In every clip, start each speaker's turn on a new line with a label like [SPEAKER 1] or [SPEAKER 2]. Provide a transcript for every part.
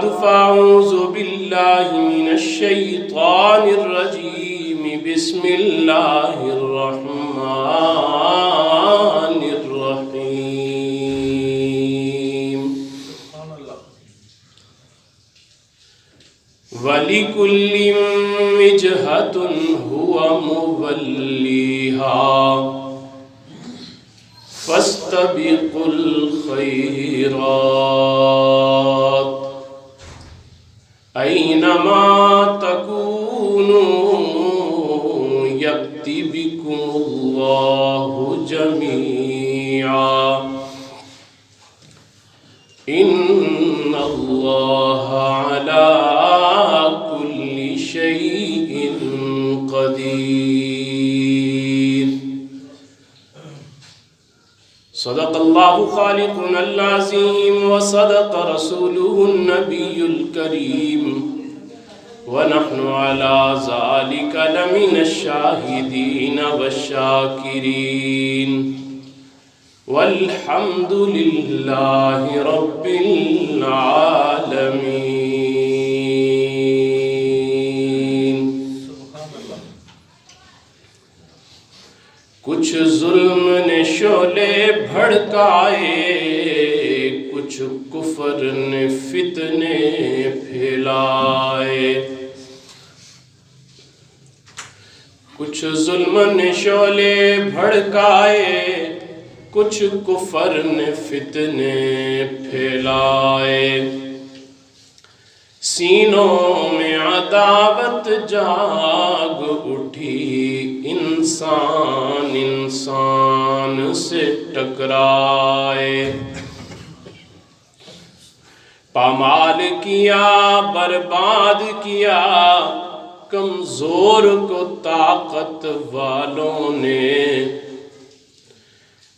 [SPEAKER 1] بعد فاعوذ باللہ من الشیطان الرجیم بسم اللہ الرحمن الرحیم وَلِكُلٍّ وِجْهَةٌ هُوَ مُوَلِّيهَا فَاسْتَبِقُوا الْخَيْرَاتِ أَيْنَمَا تَكُونُوا يَأْتِ بِكُمُ اللَّهُ جَمِيعًا إِنَّ اللَّهَ عَلَى كُلِّ شَيْءٍ قَدِيرٌ صدق اللہ خالقنا العظیم وصدق رسوله النبی الکریم ونحن على ذلك لمن الشاہدین والشاکرین والحمد للہ رب العالمین۔ کچھ ظلم نے شعلے بھڑکائے، کچھ کفر نے فتنے پھیلائے۔ کچھ ظلم نے شعلے بھڑکائے، کچھ کفر نے فتنے پھیلائے۔ سینوں میں عداوت جاگ اٹھی، انسان انسان سے ٹکرائے۔ پامال کیا برباد کیا کمزور کو طاقت والوں نے،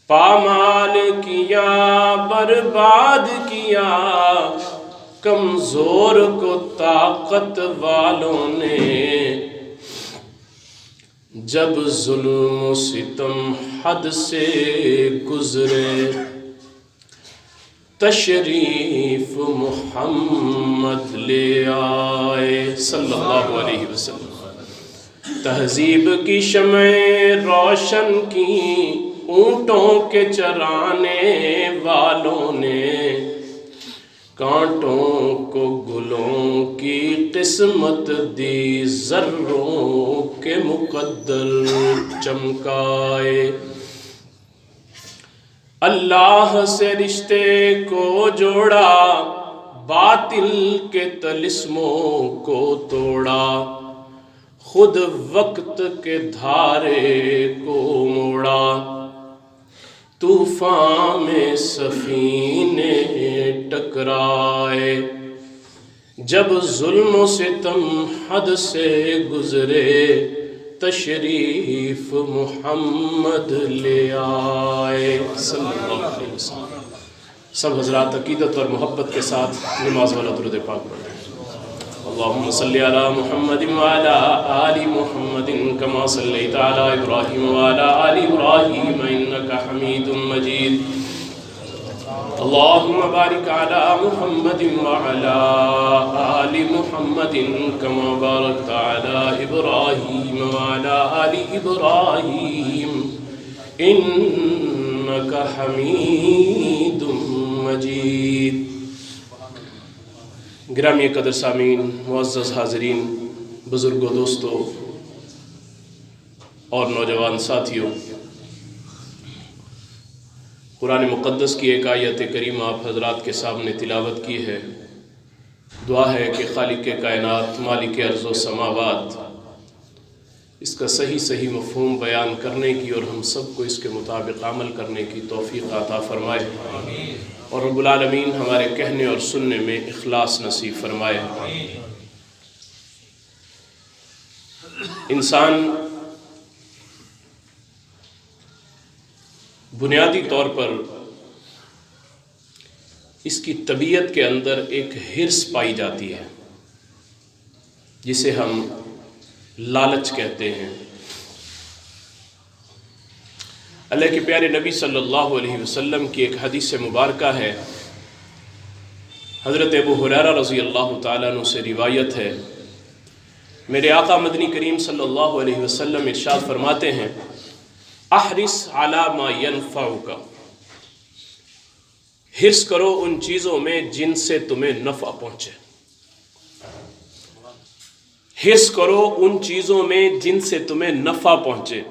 [SPEAKER 1] پامال کیا برباد کیا کمزور کو طاقت والوں نے۔ جب ظلم و ستم حد سے گزرے، تشریف محمد لے آئے صلی اللہ علیہ وسلم۔ تہذیب کی شمعیں روشن کی اونٹوں کے چرانے والوں نے، کانٹوں کو گلوں کی قسمت دی، ذروں کے مقدر چمکائے۔ اللہ سے رشتے کو جوڑا، باطل کے طلسموں کو توڑا، خود وقت کے دھارے کو موڑا۔ طوفان میں سفینے ٹکرائے، جب ظلم و ستم حد سے گزرے، تشریف محمد لے آئے صلی اللہ علیہ وسلم۔ سب حضرات عقیدت اور محبت کے ساتھ نماز والا درود پاک پڑھیں۔ اللہم صلی علی محمد وعلی آل محمد کما صلیت علی ابراہیم وعلی آل ابراہیم انکا حمید مجید۔ اللہم بارک علی محمد وعلی آل محمد کما بارکت علی ابراہیم وعلی آل ابراہیم انکا حمید مجید۔ گرامی قدر سامعین، معزز حاضرین، بزرگوں، دوستوں اور نوجوان ساتھیوں، قرآن مقدس کی ایک آیت کریمہ آپ حضرات کے سامنے تلاوت کی ہے۔ دعا ہے کہ خالق کائنات، مالک ارض و سماوات اس کا صحیح مفہوم بیان کرنے کی اور ہم سب کو اس کے مطابق عمل کرنے کی توفیق عطا فرمائے، اور رب العالمین ہمارے کہنے اور سننے میں اخلاص نصیب فرمائے۔ انسان بنیادی طور پر اس کی طبیعت کے اندر ایک حرص پائی جاتی ہے، جسے ہم لالچ کہتے ہیں۔ اللہ کے پیارے نبی صلی اللہ علیہ وسلم کی ایک حدیث مبارکہ ہے، حضرت ابو ہریرہ رضی اللہ تعالیٰ عنہ سے روایت ہے، میرے آقا مدنی کریم صلی اللہ علیہ وسلم ارشاد فرماتے ہیں، احرص علی ما ینفعک، حرص کرو ان چیزوں میں جن سے تمہیں نفع پہنچے، حرص کرو ان چیزوں میں جن سے تمہیں نفع پہنچے۔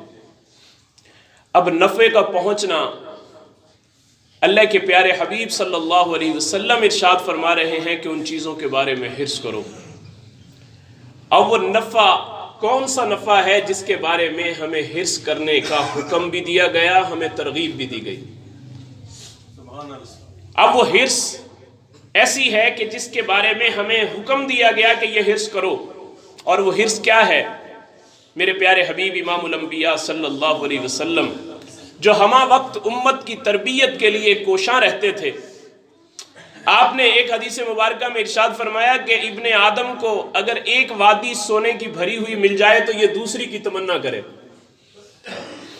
[SPEAKER 1] اب نفع کا پہنچنا، اللہ کے پیارے حبیب صلی اللہ علیہ وسلم ارشاد فرما رہے ہیں کہ ان چیزوں کے بارے میں حرص کرو۔ اب وہ نفع کون سا نفع ہے جس کے بارے میں ہمیں حرص کرنے کا حکم بھی دیا گیا، ہمیں ترغیب بھی دی گئی؟ اب وہ حرص ایسی ہے کہ جس کے بارے میں ہمیں حکم دیا گیا کہ یہ حرص کرو، اور وہ حرص کیا ہے؟ میرے پیارے حبیب امام الانبیاء صلی اللہ علیہ وسلم جو ہمہ وقت امت کی تربیت کے لیے کوشاں رہتے تھے، آپ نے ایک حدیث مبارکہ میں ارشاد فرمایا کہ ابن آدم کو اگر ایک وادی سونے کی بھری ہوئی مل جائے تو یہ دوسری کی تمنا کرے،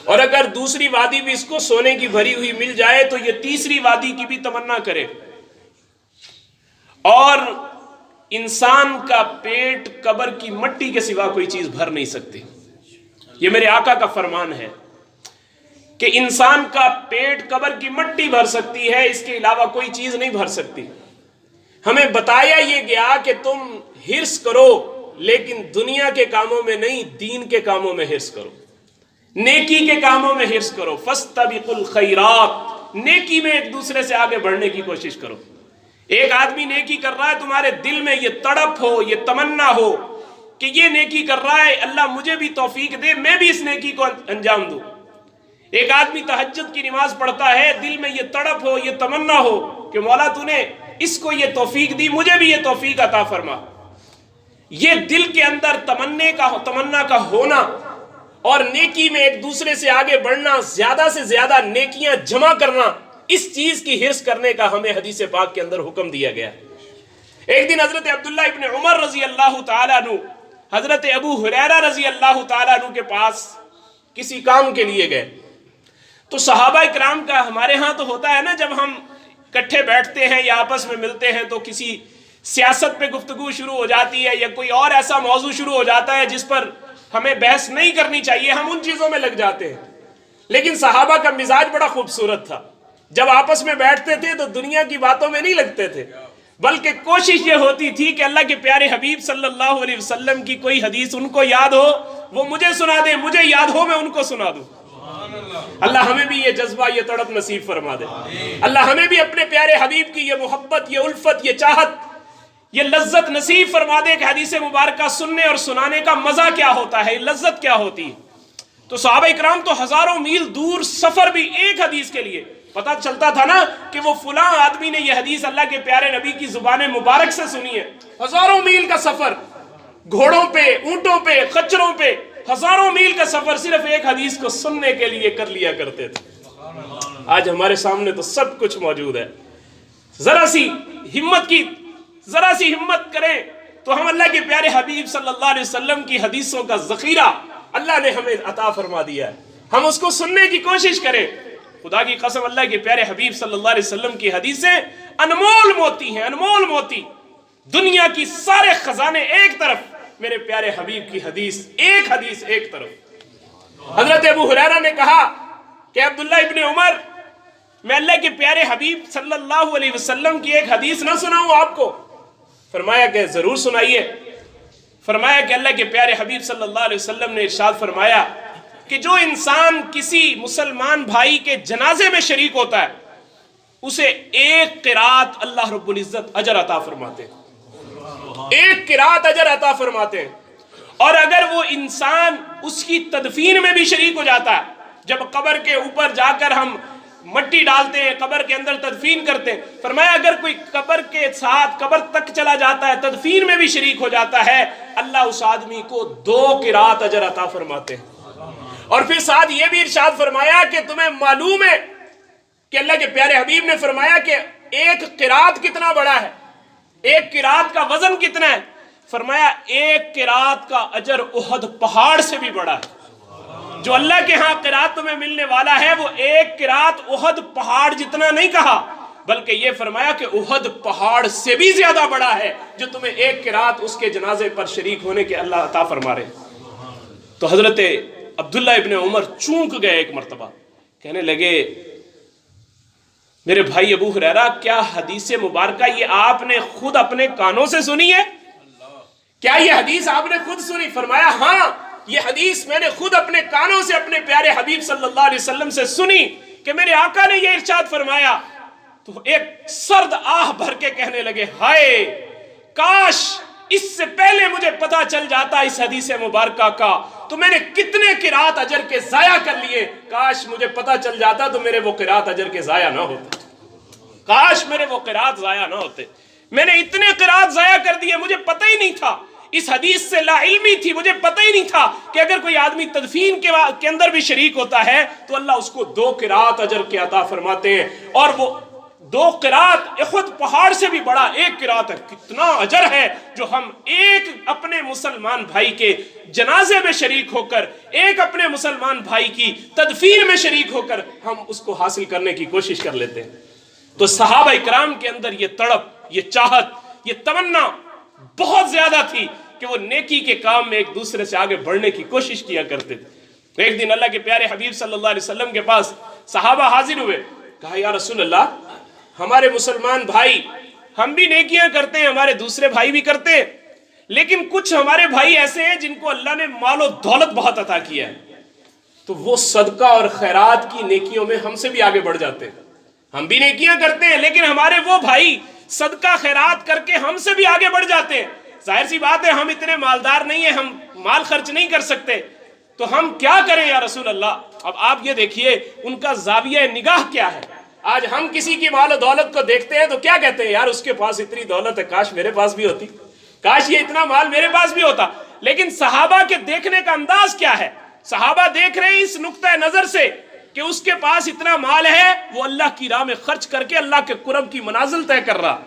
[SPEAKER 1] اور اگر دوسری وادی بھی اس کو سونے کی بھری ہوئی مل جائے تو یہ تیسری وادی کی بھی تمنا کرے۔ اور انسان کا پیٹ قبر کی مٹی کے سوا کوئی چیز بھر نہیں سکتی۔ یہ میرے آقا کا فرمان ہے کہ انسان کا پیٹ قبر کی مٹی بھر سکتی ہے، اس کے علاوہ کوئی چیز نہیں بھر سکتی۔ ہمیں بتایا یہ گیا کہ تم حرص کرو، لیکن دنیا کے کاموں میں نہیں، دین کے کاموں میں حرص کرو، نیکی کے کاموں میں حرص کرو۔ فاستبقوا الخیرات، نیکی میں ایک دوسرے سے آگے بڑھنے کی کوشش کرو۔ ایک آدمی نیکی کر رہا ہے، تمہارے دل میں یہ تڑپ ہو، یہ تمنا ہو کہ یہ نیکی کر رہا ہے، اللہ مجھے بھی توفیق دے، میں بھی اس نیکی کو انجام دوں۔ ایک آدمی تہجد کی نماز پڑھتا ہے، دل میں یہ تڑپ ہو، یہ تمنا ہو کہ مولا تو نے اس کو یہ توفیق دی، مجھے بھی یہ توفیق عطا فرما۔ یہ دل کے اندر تمنا کا ہونا اور نیکی میں ایک دوسرے سے آگے بڑھنا، زیادہ سے زیادہ نیکیاں جمع کرنا، اس چیز کی حرص کرنے کا ہمیں حدیث پاک کے اندر حکم دیا گیا۔ ایک دن حضرت عبداللہ ابن عمر رضی اللہ تعالیٰ عنہ حضرت ابو ہریرہ رضی اللہ تعالیٰ عنہ کے پاس کسی کام کے لیے گئے، تو صحابہ اکرام کا ہمارے ہاں تو ہوتا ہے نا، جب ہم کٹھے بیٹھتے ہیں یا آپس میں ملتے ہیں تو کسی سیاست پہ گفتگو شروع ہو جاتی ہے یا کوئی اور ایسا موضوع شروع ہو جاتا ہے جس پر ہمیں بحث نہیں کرنی چاہیے، ہم ان چیزوں میں لگ جاتے ہیں۔ لیکن صحابہ کا مزاج بڑا خوبصورت تھا، جب آپس میں بیٹھتے تھے تو دنیا کی باتوں میں نہیں لگتے تھے، بلکہ کوشش یہ ہوتی تھی کہ اللہ کے پیارے حبیب صلی اللہ علیہ وسلم کی کوئی حدیث ان کو یاد ہو، وہ مجھے سنا دیں، مجھے یاد ہو میں ان کو سنا دوں۔ اللہ ہمیں بھی یہ جذبہ، یہ تڑپ نصیب فرما دے۔ اللہ ہمیں بھی اپنے پیارے حبیب کی یہ محبت، یہ الفت، یہ چاہت، یہ لذت نصیب فرما دے کہ حدیث مبارکہ سننے اور سنانے کا مزہ کیا ہوتا ہے، لذت کیا ہوتی ہے۔ تو صحابہ اکرام تو ہزاروں میل دور سفر بھی ایک حدیث کے لیے، پتہ چلتا تھا نا کہ وہ فلاں آدمی نے یہ حدیث اللہ کے پیارے نبی کی زبان مبارک سے سنی ہے، ہزاروں میل کا سفر، گھوڑوں پہ، اونٹوں پہ، خچروں پہ، ہزاروں میل کا سفر صرف ایک حدیث کو سننے کے لیے کر لیا کرتے تھے۔ آج ہمارے سامنے تو سب کچھ موجود ہے، ذرا سی ہمت کریں تو ہم اللہ کے پیارے حبیب صلی اللہ علیہ وسلم کی حدیثوں کا ذخیرہ اللہ نے ہمیں عطا فرما دیا ہے، ہم اس کو سننے کی کوشش کریں۔ خدا کی قسم، اللہ کے پیارے حبیب صلی اللہ علیہ وسلم کی حدیثیں انمول موتی ہیں، انمول موتی۔ دنیا کی سارے خزانے ایک طرف، میرے پیارے حبیب کی حدیث ایک طرف۔ حضرت ابو ہریرہ نے کہا کہ عبداللہ ابن عمر، میں اللہ کے پیارے حبیب صلی اللہ علیہ وسلم کی ایک حدیث نہ سناؤں آپ کو؟ فرمایا کہ ضرور سنائیے۔ فرمایا کہ اللہ کے پیارے حبیب صلی اللہ علیہ وسلم نے ارشاد فرمایا کہ جو انسان کسی مسلمان بھائی کے جنازے میں شریک ہوتا ہے، اسے ایک قرات اللہ رب العزت اجر عطا فرماتے ہیں، ایک قرات اجر عطا فرماتے ہیں۔ اور اگر وہ انسان اس کی تدفین میں بھی شریک ہو جاتا ہے، جب قبر کے اوپر جا کر ہم مٹی ڈالتے ہیں، قبر کے اندر تدفین کرتے ہیں، فرمایا اگر کوئی قبر کے ساتھ قبر تک چلا جاتا ہے، تدفین میں بھی شریک ہو جاتا ہے، اللہ اس آدمی کو 2 قرات اجر عطا فرماتے ہیں۔ اور پھر ساتھ یہ بھی ارشاد فرمایا کہ تمہیں معلوم ہے کہ اللہ کے پیارے حبیب نے فرمایا کہ ایک قرات کتنا بڑا ہے، ایک قرات کا وزن کتنا ہے؟ فرمایا ایک قرات کا اجر احد پہاڑ سے بھی بڑا ہے۔ جو اللہ کے ہاں قرات تمہیں ملنے والا ہے وہ ایک قرات احد پہاڑ جتنا نہیں کہا، بلکہ یہ فرمایا کہ احد پہاڑ سے بھی زیادہ بڑا ہے جو تمہیں ایک قرات اس کے جنازے پر شریک ہونے کے اللہ عطا فرما رہے۔ تو حضرت عبداللہ ابن عمر چونک گئے ایک مرتبہ، کہنے لگے میرے بھائی ابو ہریرہ، کیا حدیث مبارکہ یہ آپ نے خود اپنے کانوں سے سنی ہے؟ کیا یہ حدیث آپ نے خود سنی؟ فرمایا ہاں، یہ حدیث میں نے خود اپنے کانوں سے اپنے پیارے حبیب صلی اللہ علیہ وسلم سے سنی کہ میرے آقا نے یہ ارشاد فرمایا۔ تو ایک سرد آہ بھر کے کہنے لگے ہائے کاش اس سے پہلے مجھے پتا چل جاتا اس حدیث مبارکہ کا، تو میں نے کتنے قرات اجر کے ضائع کر لیے، کاش مجھے پتا چل جاتا تو میرے وہ قرات اجر کے ضائع نہ ہوتے، کاش میرے وہ قرات ضائع نہ ہوتے، میں نے اتنے قرات ضائع کر دیے، مجھے پتہ ہی نہیں تھا، اس حدیث سے لا علمی تھی، مجھے پتہ ہی نہیں تھا کہ اگر کوئی آدمی تدفین کے اندر بھی شریک ہوتا ہے تو اللہ اس کو 2 قرات اجر کے عطا فرماتے ہیں، اور وہ 2 قرات احد پہاڑ سے بھی بڑا 1 قرات ہے۔ کتنا اجر ہے جو ہم ایک اپنے مسلمان بھائی کے جنازے میں شریک ہو کر، ایک اپنے مسلمان بھائی کی تدفین میں شریک ہو کر ہم اس کو حاصل کرنے کی کوشش کر لیتے ہیں۔ تو صحابہ اکرام کے اندر یہ تڑپ، یہ چاہت، یہ تمنا بہت زیادہ تھی کہ وہ نیکی کے کام میں ایک دوسرے سے آگے بڑھنے کی کوشش کیا کرتے تھے۔ ایک دن اللہ کے پیارے حبیب صلی اللہ علیہ وسلم کے پاس صحابہ حاضر ہوئے، کہا یا رسول اللہ، ہمارے مسلمان بھائی ہم بھی نیکیاں کرتے ہیں، ہمارے دوسرے بھائی بھی کرتے ہیں، لیکن کچھ ہمارے بھائی ایسے ہیں جن کو اللہ نے مال و دولت بہت عطا کیا ہے، تو وہ صدقہ اور خیرات کی نیکیوں میں ہم سے بھی آگے بڑھ جاتے ہیں۔ ہم بھی نیکیاں کرتے ہیں لیکن ہمارے وہ بھائی صدقہ خیرات کر کے ہم سے بھی آگے بڑھ جاتے ہیں۔ ظاہر سی بات ہے ہم اتنے مالدار نہیں ہیں، ہم مال خرچ نہیں کر سکتے، تو ہم کیا کریں یا رسول اللہ؟ اب آپ یہ دیکھیے ان کا زاویہ نگاہ کیا ہے۔ آج ہم کسی کی مال و دولت کو دیکھتے ہیں تو کیا کہتے ہیں؟ یار اس کے پاس اتنی دولت ہے، کاش میرے پاس بھی ہوتی، کاش یہ اتنا مال میرے پاس بھی ہوتا۔ لیکن صحابہ کے دیکھنے کا انداز کیا ہے؟ صحابہ دیکھ رہے ہیں اس نقطہ نظر سے کہ اس کے پاس اتنا مال ہے، وہ اللہ کی راہ میں خرچ کر کے اللہ کے قرب کی منازل طے کر رہا،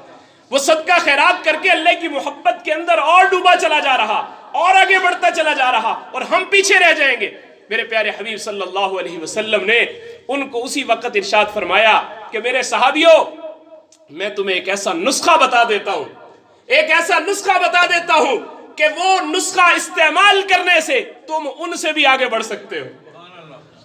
[SPEAKER 1] وہ صدقہ خیرات کر کے اللہ کی محبت کے اندر اور ڈوبا چلا جا رہا اور آگے بڑھتا چلا جا رہا، اور ہم پیچھے رہ جائیں گے۔ میرے پیارے حبیب صلی اللہ علیہ وسلم نے ان کو اسی وقت ارشاد فرمایا کہ میرے صحابیوں، میں تمہیں ایک ایسا نسخہ بتا دیتا ہوں، ایک ایسا نسخہ بتا دیتا ہوں کہ وہ نسخہ استعمال کرنے سے تم ان سے بھی آگے بڑھ سکتے ہو،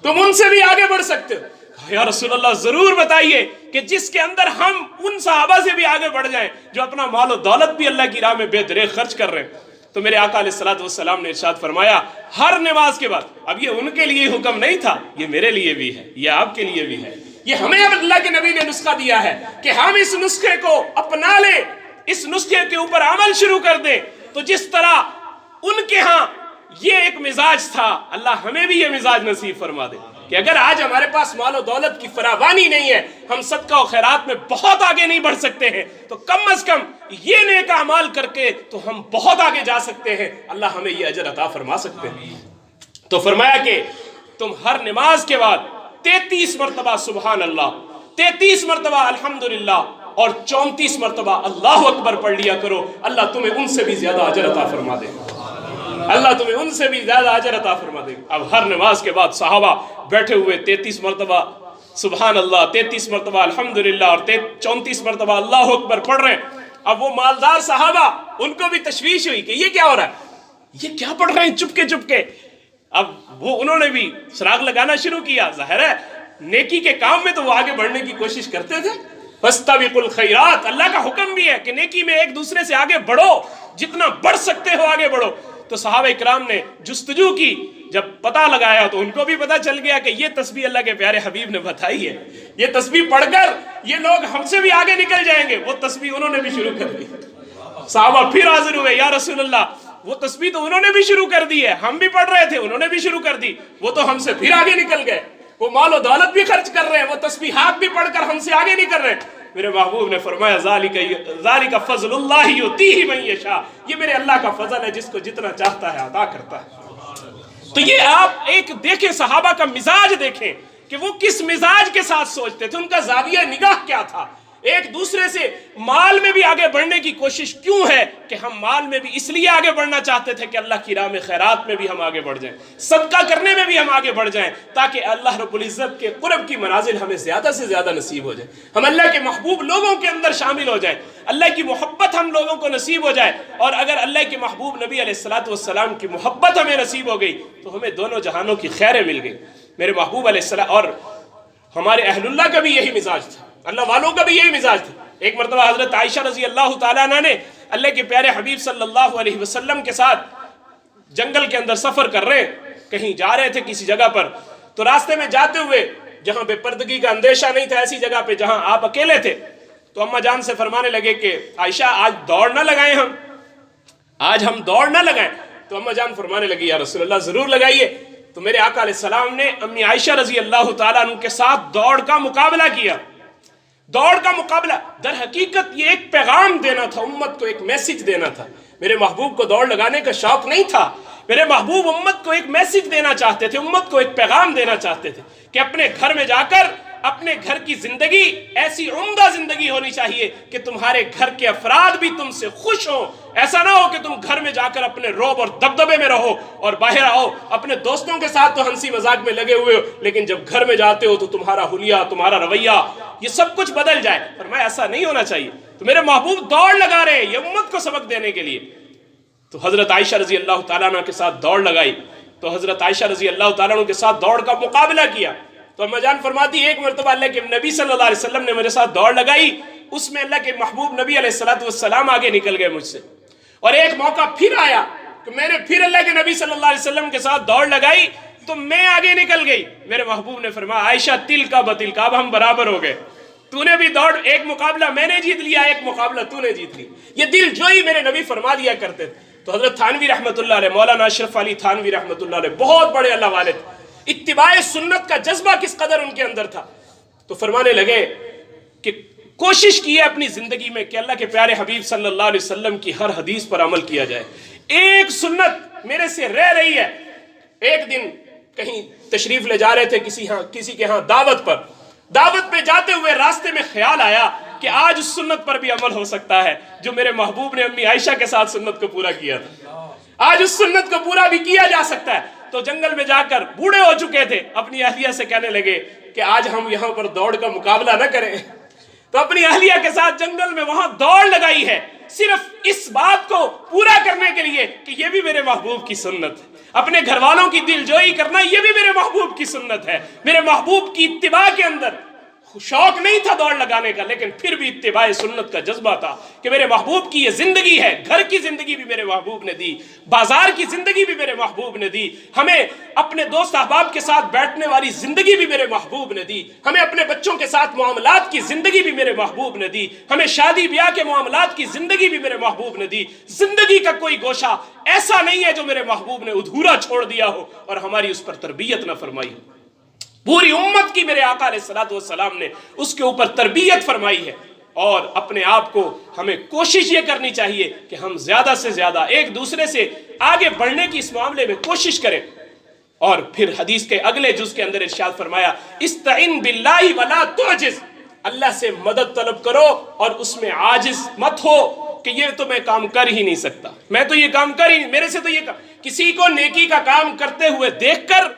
[SPEAKER 1] تم ان سے بھی آگے بڑھ سکتے ہو۔ یا رسول اللہ ضرور بتائیے کہ جس کے اندر ہم ان صحابہ سے بھی آگے بڑھ جائیں جو اپنا مال و دولت بھی اللہ کی راہ میں بے دریغ خرچ کر رہے ہیں۔ تو میرے آقا علیہ السلام نے ارشاد فرمایا ہر نماز کے بعد، اب یہ ان کے لیے حکم نہیں تھا، یہ میرے لیے بھی ہے، یہ آپ کے لیے بھی ہے، یہ ہمیں اب اللہ کے نبی نے نسخہ دیا ہے کہ ہم اس نسخے کو اپنا لیں، اس نسخے کے اوپر عمل شروع کر دیں۔ تو جس طرح ان کے ہاں یہ ایک مزاج تھا، اللہ ہمیں بھی یہ مزاج نصیب فرما دے کہ اگر آج ہمارے پاس مال و دولت کی فراوانی نہیں ہے، ہم صدقہ و خیرات میں بہت آگے نہیں بڑھ سکتے ہیں، تو کم از کم یہ نیک اعمال کر کے تو ہم بہت آگے جا سکتے ہیں، اللہ ہمیں یہ اجر عطا فرما سکتے ہیں۔ تو فرمایا کہ تم ہر نماز کے بعد 33 مرتبہ سبحان اللہ، 33 مرتبہ الحمدللہ اور 34 مرتبہ اللہ اکبر پڑھ لیا کرو، اللہ تمہیں ان سے بھی زیادہ اجر عطا فرما دے، اللہ تمہیں ان سے بھی زیادہ اجر عطا فرما دے۔ اب ہر نماز کے بعد صحابہ بیٹھے ہوئے 33 مرتبہ سبحان اللہ، 33 مرتبہ الحمدللہ اور 34 مرتبہ اللہ اکبر پڑھ رہے ہیں۔ اب وہ مالدار صحابہ، ان کو بھی تشویش ہوئی کہ یہ کیا ہو رہا ہے، یہ کیا پڑھ رہے ہیں چپکے چپکے۔ اب وہ انہوں نے بھی سراغ لگانا شروع کیا، ظاہر ہے نیکی کے کام میں تو وہ آگے بڑھنے کی کوشش کرتے تھے۔ فاستبقوا الخیرات، اللہ کا حکم بھی ہے کہ نیکی میں ایک دوسرے سے آگے بڑھو، جتنا بڑھ سکتے ہو آگے بڑھو۔ تو صحابہ اکرام نے جستجو کی، جب پتہ لگایا تو ان کو بھی پتہ چل گیا کہ یہ تسبیح اللہ کے پیارے حبیب نے بتائی ہے، یہ تسبیح پڑھ کر یہ لوگ ہم سے بھی آگے نکل جائیں گے۔ وہ تسبیح انہوں نے بھی شروع کر دی۔ صحابہ پھر حاضر ہوئے، یا رسول اللہ وہ تسبیح تو انہوں نے بھی شروع کر دی ہے، ہم بھی پڑھ رہے تھے انہوں نے بھی شروع کر دی، وہ تو ہم سے پھر آگے نکل گئے، وہ مال و دولت بھی خرچ کر رہے ہیں، وہ تسبیحات بھی پڑھ کر ہم سے آگے نہیں کر رہے۔ میرے محبوب نے فرمایا ذالک فضل اللہ یؤتیہ من یشاء، یہ میرے اللہ کا فضل ہے، جس کو جتنا چاہتا ہے عطا کرتا ہے۔ تو یہ آپ ایک دیکھیں، صحابہ کا مزاج دیکھیں کہ وہ کس مزاج کے ساتھ سوچتے تھے، ان کا زاویہ نگاہ کیا تھا۔ ایک دوسرے سے مال میں بھی آگے بڑھنے کی کوشش کیوں ہے کہ ہم مال میں بھی اس لیے آگے بڑھنا چاہتے تھے کہ اللہ کی راہ میں خیرات میں بھی ہم آگے بڑھ جائیں، صدقہ کرنے میں بھی ہم آگے بڑھ جائیں، تاکہ اللہ رب العزت کے قرب کی منازل ہمیں زیادہ سے زیادہ نصیب ہو جائے، ہم اللہ کے محبوب لوگوں کے اندر شامل ہو جائیں، اللہ کی محبت ہم لوگوں کو نصیب ہو جائے۔ اور اگر اللہ کے محبوب نبی علیہ السلام کی محبت ہمیں نصیب ہو گئی تو ہمیں دونوں جہانوں کی خیریں مل گئی۔ میرے محبوب علیہ السلام اور ہمارے اہل اللہ کا بھی یہی مزاج تھا، اللہ والوں کا بھی یہی مزاج تھا۔ ایک مرتبہ حضرت عائشہ رضی اللہ تعالیٰ عنہ نے اللہ کے پیارے حبیب صلی اللہ علیہ وسلم کے ساتھ جنگل کے اندر سفر کر رہے، کہیں جا رہے تھے کسی جگہ پر، تو راستے میں جاتے ہوئے جہاں بے پردگی کا اندیشہ نہیں تھا، ایسی جگہ پہ جہاں آپ اکیلے تھے، تو اماں جان سے فرمانے لگے کہ عائشہ آج دوڑ نہ لگائیں، آج ہم دوڑ نہ لگائیں۔ تو اماں جان فرمانے لگی یا رسول اللہ ضرور لگائیے۔ تو میرے آقا علیہ السلام نے امی عائشہ رضی اللہ تعالیٰ عنہ کے ساتھ دوڑ کا مقابلہ کیا۔ دوڑ کا مقابلہ در حقیقت یہ ایک پیغام دینا تھا، امت کو ایک میسج دینا تھا۔ میرے محبوب کو دوڑ لگانے کا شوق نہیں تھا، میرے محبوب امت کو ایک میسج دینا چاہتے تھے، امت کو ایک پیغام دینا چاہتے تھے کہ اپنے گھر میں جا کر اپنے گھر کی زندگی ایسی عمدہ زندگی ہونی چاہیے کہ تمہارے گھر کے افراد بھی تم سے خوش ہوں۔ ایسا نہ ہو کہ تم گھر میں جا کر اپنے روب اور دبدبے میں رہو اور باہر آؤ اپنے دوستوں کے ساتھ تو ہنسی مذاق میں لگے ہوئے ہو، لیکن جب گھر میں جاتے ہو تو تمہارا حلیہ، تمہارا رویہ، یہ سب کچھ بدل جائے۔ فرمایا ایسا نہیں ہونا چاہیے۔ تو میرے محبوب دوڑ لگا رہے ہیں یہ امت کو سبق دینے کے لیے۔ تو حضرت عائشہ رضی اللہ تعالیٰ عنہ کے ساتھ دوڑ لگائی، تو حضرت عائشہ رضی اللہ تعالیٰ عنہ کے ساتھ دوڑ کا مقابلہ کیا۔ تو اماں جان فرماتی ایک مرتبہ اللہ کے نبی صلی اللہ علیہ وسلم نے میرے ساتھ دوڑ لگائی، اس میں اللہ کے محبوب نبی علیہ السلام آگے نکل گئے مجھ سے، اور ایک موقع پھر آیا کہ میں نے پھر اللہ کے نبی صلی اللہ علیہ وسلم کے ساتھ دوڑ لگائی تو میں آگے نکل گئی۔ میرے محبوب نے فرمایا عائشہ تل کا بتل کا، اب ہم برابر ہو گئے، تو نے بھی دوڑ، ایک مقابلہ میں نے جیت لیا، ایک مقابلہ تو نے جیت لی۔ یہ دل جوئی میرے نبی فرما دیا کرتے تھے۔ تو حضرت تھانوی رحمۃ اللہ علیہ، مولانا اشرف علی تھانوی رحمۃ اللہ علیہ، بہت بڑے اللہ والے تھے، اتباع سنت کا جذبہ کس قدر ان کے اندر تھا۔ تو فرمانے لگے کہ کوشش کیے اپنی زندگی میں کہ اللہ کے پیارے حبیب صلی اللہ علیہ وسلم کی ہر حدیث پر عمل کیا جائے۔ ایک سنت میرے سے رہ رہی ہے۔ ایک دن کہیں تشریف لے جا رہے تھے کسی کے ہاں دعوت پر، دعوت پہ جاتے ہوئے راستے میں خیال آیا کہ آج اس سنت پر بھی عمل ہو سکتا ہے جو میرے محبوب نے امی عائشہ کے ساتھ سنت کو پورا کیا تھا، آج اس سنت کو پورا بھی کیا جا سکتا ہے۔ تو جنگل میں جا کر بوڑھے ہو چکے تھے، اپنی اہلیہ سے کہنے لگے کہ آج ہم یہاں پر دوڑ کا مقابلہ نہ کریں۔ تو اپنی اہلیہ کے ساتھ جنگل میں وہاں دوڑ لگائی ہے، صرف اس بات کو پورا کرنے کے لیے کہ یہ بھی میرے محبوب کی سنت ہے۔ اپنے گھر والوں کی دل جوئی کرنا یہ بھی میرے محبوب کی سنت ہے۔ میرے محبوب کی اتباع کے اندر شوق نہیں تھا دوڑ لگانے کا، لیکن پھر بھی اتباع سنت کا جذبہ تھا کہ میرے محبوب کی یہ زندگی ہے، گھر کی زندگی بھی میرے محبوب نے دی، بازار کی زندگی بھی میرے محبوب نے دی، ہمیں اپنے دوست احباب کے ساتھ بیٹھنے والی زندگی بھی میرے محبوب نے دی، ہمیں اپنے بچوں کے ساتھ معاملات کی زندگی بھی میرے محبوب نے دی، ہمیں شادی بیاہ کے معاملات کی زندگی بھی میرے محبوب نے دی۔ زندگی کا کوئی گوشہ ایسا نہیں ہے جو میرے محبوب نے ادھورا چھوڑ دیا ہو اور ہماری اس پر تربیت نہ فرمائی ہو۔ پوری امت کی میرے آقا علیہ السلام نے اس کے اوپر تربیت فرمائی ہے، اور اپنے آپ کو ہمیں کوشش یہ کرنی چاہیے کہ ہم زیادہ سے زیادہ ایک دوسرے سے آگے بڑھنے کی اس معاملے میں کوشش کریں۔ اور پھر حدیث کے اگلے جز کے اندر ارشاد فرمایا استعن باللہ ولا تعجز، اللہ سے مدد طلب کرو اور اس میں عاجز مت ہو کہ یہ تو میں کام کر ہی نہیں سکتا، میں تو یہ کام کر ہی، میرے سے تو یہ کام، کسی کو نیکی کا کام کرتے ہوئے دیکھ کر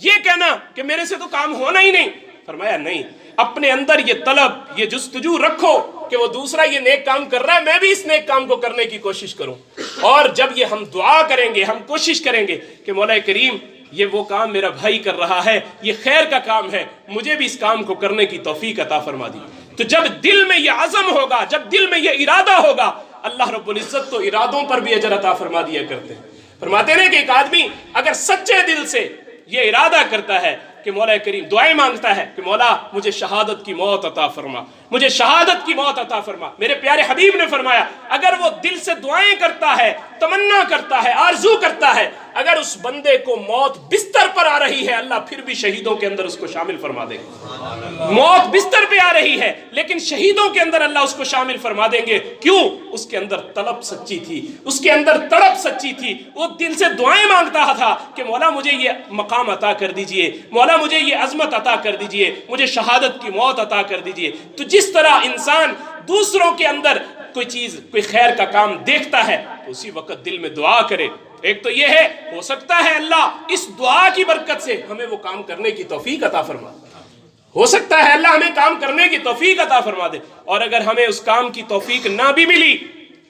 [SPEAKER 1] یہ کہنا کہ میرے سے تو کام ہونا ہی نہیں، فرمایا نہیں، اپنے اندر یہ طلب، یہ جستجو رکھو کہ وہ دوسرا یہ نیک کام کر رہا ہے، میں بھی اس نیک کام کو کرنے کی کوشش کروں۔ اور جب یہ ہم دعا کریں گے، ہم کوشش کریں گے کہ مولا کریم یہ وہ کام میرا بھائی کر رہا ہے، یہ خیر کا کام ہے، مجھے بھی اس کام کو کرنے کی توفیق عطا فرما دی۔ تو جب دل میں یہ عزم ہوگا، جب دل میں یہ ارادہ ہوگا، اللہ رب العزت تو ارادوں پر بھی اجر عطا فرما دیا کرتے ہیں۔ فرماتے ہیں کہ ایک آدمی اگر سچے دل سے یہ ارادہ کرتا ہے کہ مولا کریم دعائیں مانگتا ہے کہ مولا مجھے شہادت کی موت عطا فرما، مجھے شہادت کی موت عطا فرما، میرے پیارے حبیب نے فرمایا اگر وہ دل سے دعائیں کرتا ہے، تمنا کرتا ہے، آرزو کرتا ہے، اگر اس بندے کو موت بستر پر آ رہی ہے اللہ پھر بھی شہیدوں کے اندر اس کو شامل فرما دیں گے. موت بستر پہ آ رہی ہے لیکن شہیدوں کے اندر اللہ اس کو شامل فرما دیں گے. کیوں؟ اس کے اندر طلب سچی تھی, اس کے اندر تڑپ سچی تھی. وہ دل سے دعائیں مانگتا تھا کہ مولا مجھے یہ مقام عطا کر دیجئے, مولا مجھے یہ عظمت عطا کر دیجئے, مجھے شہادت کی موت عطا کر دیجئے. تو جس طرح انسان دوسروں کے اندر کوئی چیز, کوئی خیر کا کام دیکھتا ہے تو اسی وقت دل میں دعا کرے. ایک تو یہ ہے, ہو سکتا ہے اللہ اس دعا کی برکت سے ہمیں وہ کام کرنے کی توفیق عطا فرما, ہو سکتا ہے اللہ ہمیں کام کرنے کی توفیق عطا فرما دے. اور اگر ہمیں اس کام کی توفیق نہ بھی ملی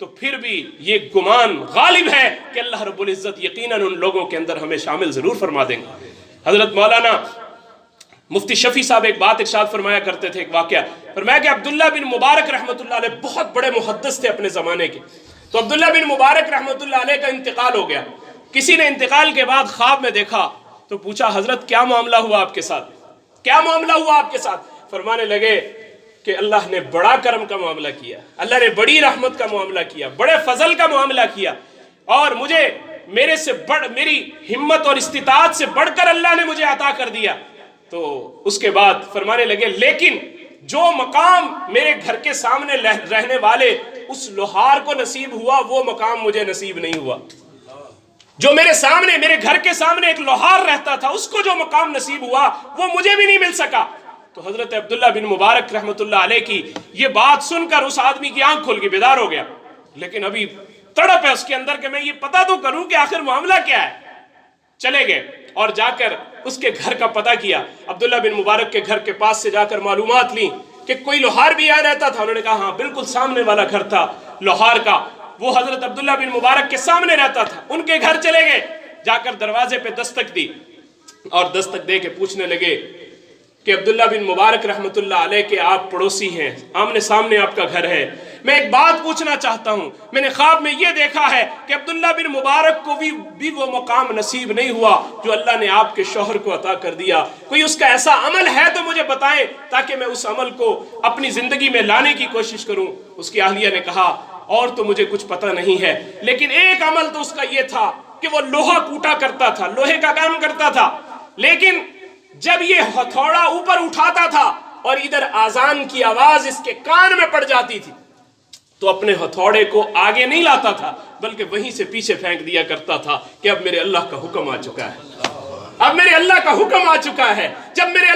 [SPEAKER 1] تو پھر بھی یہ گمان غالب ہے کہ اللہ رب العزت یقیناً ان لوگوں کے اندر ہمیں شامل ضرور فرما دیں گے. حضرت مولانا مفتی شفیع صاحب ایک بات ارشاد فرمایا کرتے تھے, ایک واقعہ فرمایا کہ عبداللہ بن مبارک رحمۃ اللہ علیہ بہت بڑے محدث تھے اپنے زمانے کے. تو عبداللہ بن مبارک رحمۃ اللہ علیہ کا انتقال ہو گیا. کسی نے انتقال کے بعد خواب میں دیکھا تو پوچھا حضرت کیا معاملہ ہوا آپ کے ساتھ, کیا معاملہ ہوا آپ کے ساتھ؟ فرمانے لگے کہ اللہ نے بڑا کرم کا معاملہ کیا, اللہ نے بڑی رحمت کا معاملہ کیا, بڑے فضل کا معاملہ کیا, اور مجھے میری ہمت اور استطاعت سے بڑھ کر اللہ نے مجھے عطا کر دیا. تو اس کے بعد فرمانے لگے لیکن جو مقام میرے گھر کے سامنے رہنے والے اس لوہار کو نصیب ہوا وہ مقام مجھے نصیب نہیں ہوا. جو میرے سامنے, میرے گھر کے سامنے ایک لوہار رہتا تھا, اس کو جو مقام نصیب ہوا وہ مجھے بھی نہیں مل سکا. تو حضرت عبداللہ بن مبارک رحمۃ اللہ علیہ کی یہ بات سن کر اس آدمی کی آنکھ کھل کے بیدار ہو گیا, لیکن ابھی تڑپ ہے اس کے اندر کہ میں یہ پتا تو کروں کہ آخر معاملہ کیا ہے. چلے گئے اور جا کر اس کے گھر کا پتہ کیا. عبداللہ بن مبارک کے گھر کے پاس سے جا کر معلومات لیں کہ کوئی لوہار بھی یہاں رہتا تھا. انہوں نے کہا ہاں بالکل سامنے والا گھر تھا لوہار کا, وہ حضرت عبداللہ بن مبارک کے سامنے رہتا تھا. ان کے گھر چلے گئے, جا کر دروازے پہ دستک دی اور دستک دے کے پوچھنے لگے کہ عبداللہ بن مبارک رحمۃ اللہ علیہ کے آپ پڑوسی ہیں, آمنے سامنے آپ کا گھر ہے, میں ایک بات پوچھنا چاہتا ہوں. میں نے خواب میں یہ دیکھا ہے کہ عبداللہ بن مبارک کو بھی وہ مقام نصیب نہیں ہوا جو اللہ نے آپ کے شوہر کو عطا کر دیا. کوئی اس کا ایسا عمل ہے تو مجھے بتائیں تاکہ میں اس عمل کو اپنی زندگی میں لانے کی کوشش کروں. اس کی اہلیہ نے کہا اور تو مجھے کچھ پتہ نہیں ہے, لیکن ایک عمل تو اس کا یہ تھا کہ وہ لوہا کوٹا کرتا تھا, لوہے کا کام کرتا تھا. لیکن جب یہ ہتھوڑا اوپر اٹھاتا تھا اور ادھر آذان کی آواز اس کے کان میں پڑ جاتی تھی تو اپنے ہتھوڑے کو آگے نہیں لاتا تھا بلکہ وہیں سے پیچھے پھینک دیا کرتا تھا کہ اب میرے اللہ کا حکم آ چکا ہے, اب میرے اللہ کا حکم آ چکا ہے. جب میرے